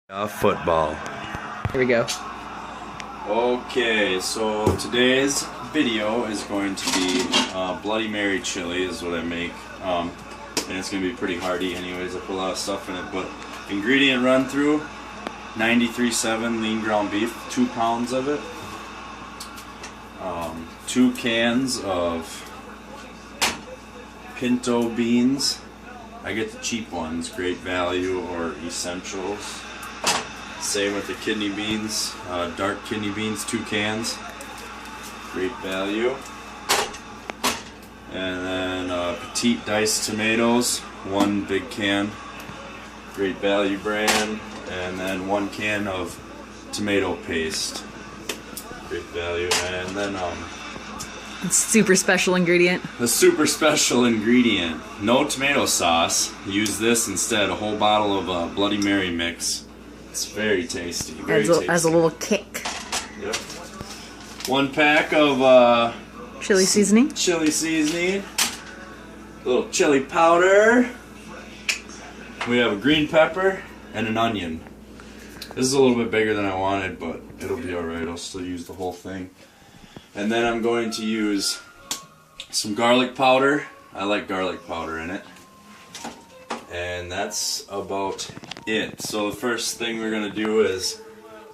Football. Here we go. Okay, so today's video is going to be Bloody Mary chili is what I make. And it's going to be pretty hearty anyways. I put a lot of stuff in it, but ingredient run through 93.7 lean ground beef, 2 pounds of it. 2 cans of pinto beans. I get the cheap ones, Great Value or Essentials. Same with the kidney beans, dark kidney beans, 2 cans, Great Value. And then petite diced tomatoes, 1 big can, Great Value brand. And then 1 can of tomato paste, Great Value. And then It's super special ingredient. the super special ingredient, no tomato sauce. Use this instead, a whole bottle of Bloody Mary mix. It's very tasty. Very tasty. As a little kick. Yep. 1 pack of Chili seasoning. Chili seasoning. A little chili powder. We have a green pepper and an onion. This is a little bit bigger than I wanted, but it'll be alright. I'll still use the whole thing. And then I'm going to use some garlic powder. I like garlic powder in it. And that's about it. So the first thing we're going to do is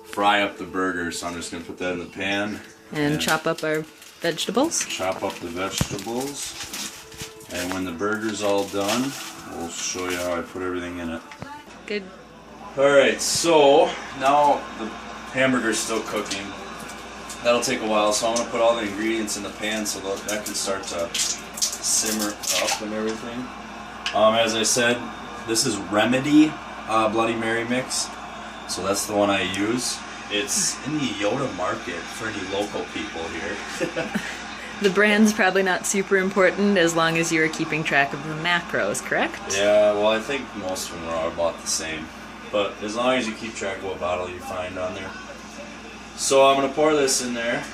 fry up the burger. So I'm just going to put that in the pan. And chop up our vegetables. Chop up the vegetables. And when the burger's all done, we'll show you how I put everything in it. Good. Alright, so now the hamburger's still cooking. That'll take a while, so I'm going to put all the ingredients in the pan so that can start to simmer up and everything. As I said, this is Remedy Bloody Mary mix, so that's the one I use. It's in the Yoda market for any local people here. The brand's probably not super important as long as you're keeping track of the macros, correct? Yeah, well I think most of them are about the same, but as long as you keep track of what bottle you find on there. So I'm going to pour this in there,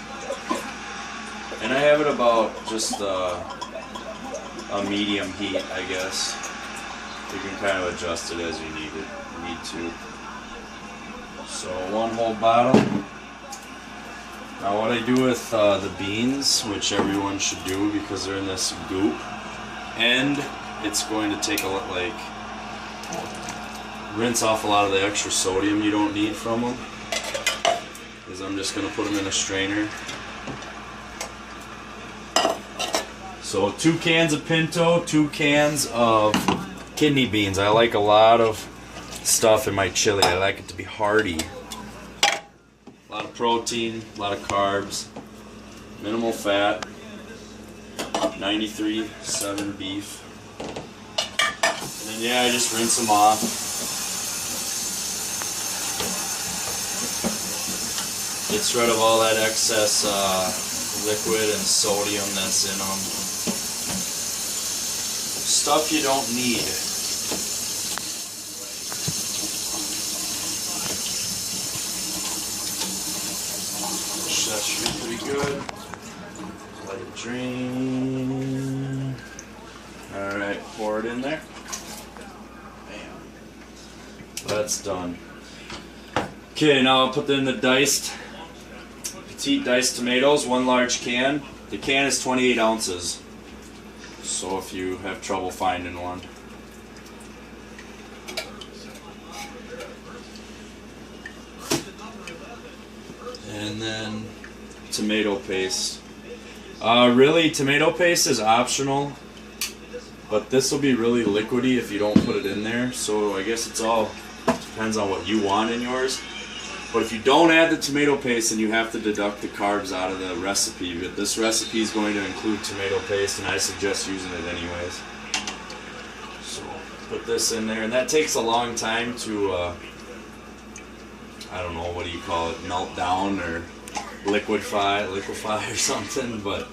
and I have it about just a medium heat, I guess. You can kind of adjust it as you need to. So 1 whole bottle. Now what I do with the beans, which everyone should do because they're in this goop, and it's going to take rinse off a lot of the extra sodium you don't need from them. Is I'm just going to put them in a strainer. So 2 cans of pinto, 2 cans of kidney beans. I like a lot of stuff in my chili. I like it to be hearty. A lot of protein, a lot of carbs, minimal fat, 93.7 beef. And then yeah, I just rinse them off. Gets rid of all that excess liquid and sodium that's in them. Stuff you don't need. That should be pretty good. Let it drain. Alright, pour it in there. Bam. That's done. Okay, now I'll put in the petite diced tomatoes, 1 large can. The can is 28 ounces, so if you have trouble finding one. And then tomato paste. Really, tomato paste is optional, but this will be really liquidy if you don't put it in there, so I guess it's all depends on what you want in yours. But if you don't add the tomato paste, then you have to deduct the carbs out of the recipe. But this recipe is going to include tomato paste, and I suggest using it anyways. So put this in there, and that takes a long time to, I don't know, what do you call it, melt down or liquefy or something, but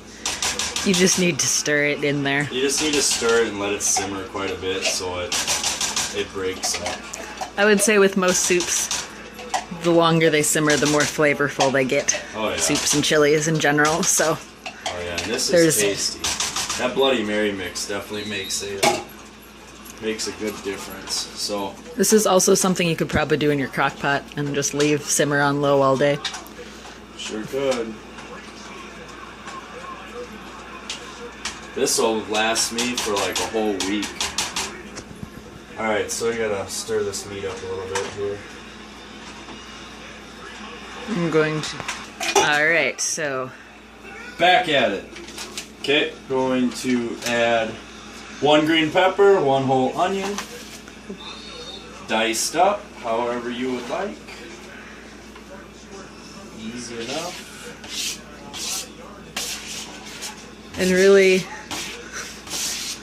You just need to stir it in there. you just need to stir it and let it simmer quite a bit so it breaks up. I would say with most soups, the longer they simmer, the more flavorful they get. Oh yeah. Soups and chilies in general, so. Oh yeah, and this is tasty. That Bloody Mary mix definitely makes a makes a good difference. So This is also something you could probably do in your crock pot and just leave simmer on low all day. sure could. This will last me for like a whole week. Alright, so I gotta stir this meat up a little bit here. I'm going to... Alright, so... Back at it. Okay, going to add 1 green pepper, 1 whole onion, diced up, however you would like. Easy enough. And really,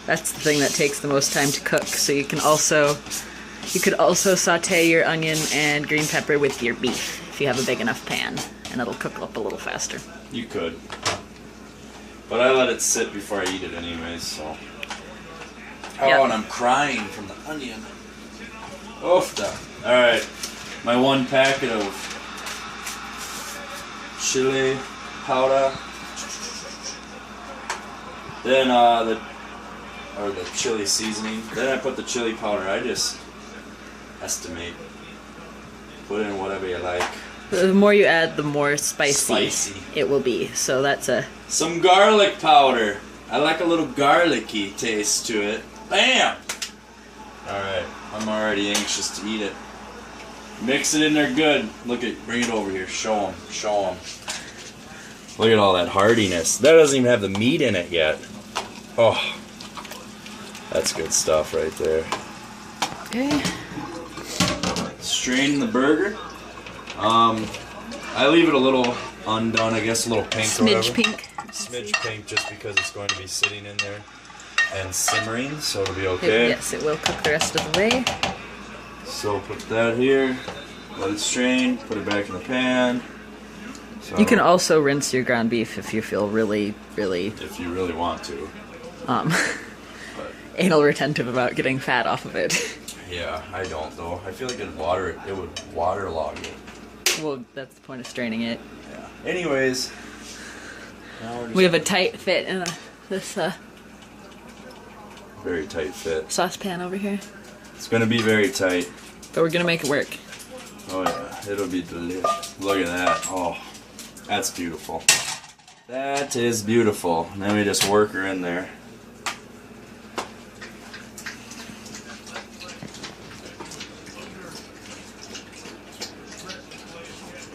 that's the thing that takes the most time to cook. So you could also saute your onion and green pepper with your beef if you have a big enough pan, and it'll cook up a little faster. You could. But I let it sit before I eat it anyways, so. Oh, Yep. and I'm crying from the onion. Oof. Alright, my 1 packet of chili powder. Then the chili seasoning. Then I put the chili powder. I just estimate. Put in whatever you like. The more you add, the more spicy Spicy. it will be. So that's a... Some garlic powder. I like a little garlicky taste to it. Bam! Alright, I'm already anxious to eat it. Mix it in there good. Bring it over here. Show them. Show them. Look at all that hardiness. That doesn't even have the meat in it yet. Oh, that's good stuff right there. Okay. Strain the burger. I leave it a little undone, I guess, a little pink or whatever. Smidge pink. Smidge pink, just because it's going to be sitting in there and simmering, so it'll be okay. Yes, it will cook the rest of the way. So put that here, let it strain, put it back in the pan. So You can also rinse your ground beef if you feel really, really if you really want to. anal retentive about getting fat off of it. Yeah, I don't though. I feel like it would waterlog it. Well, that's the point of straining it. Yeah. Anyways, now we're just We have a tight fit in this very tight fit. saucepan over here, It's gonna be very tight. but we're gonna make it work. Oh yeah, it'll be delicious. Look at that. Oh, that's beautiful. That is beautiful. And then we just work her in there.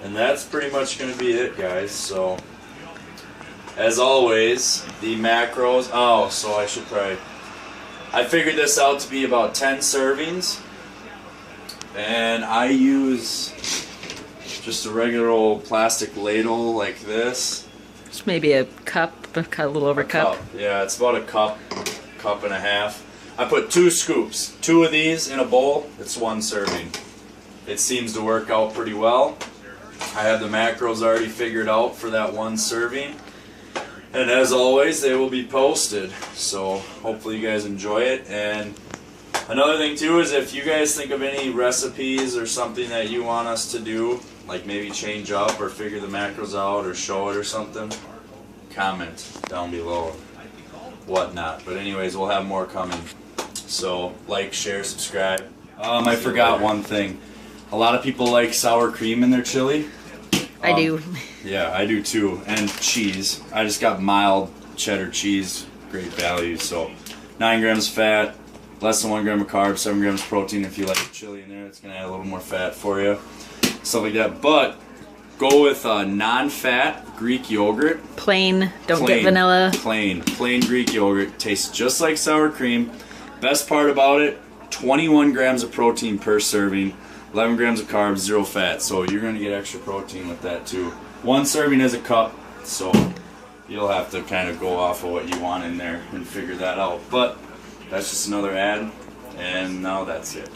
And that's pretty much going to be it, guys. So, as always, the macros. Oh, so I should probably. I figured this out to be about 10 servings. And I use just a regular old plastic ladle like this. Just maybe a cup, a little over a cup. Yeah, it's about a cup and a half. I put 2 scoops, 2 of these in a bowl. It's 1 serving. It seems to work out pretty well. I have the macros already figured out for that 1 serving. And as always, they will be posted. So hopefully you guys enjoy it. And another thing too is if you guys think of any recipes or something that you want us to do, like maybe change up or figure the macros out or show it or something, comment down below, whatnot. But anyways, we'll have more coming. So like, share, subscribe. I forgot one thing. A lot of people like sour cream in their chili. I do. Yeah, I do too. And cheese. I just got mild cheddar cheese. Great value. So 9 grams fat, less than 1 gram of carbs, 7 grams protein. If you like chili in there, it's going to add a little more fat for you. Stuff like that. But go with non-fat Greek yogurt. Plain. Don't get vanilla. Plain Greek yogurt. Tastes just like sour cream. Best part about it, 21 grams of protein per serving. 11 grams of carbs, 0 fat, so you're going to get extra protein with that too. 1 serving is a cup, so you'll have to kind of go off of what you want in there and figure that out. But that's just another ad, and now that's it.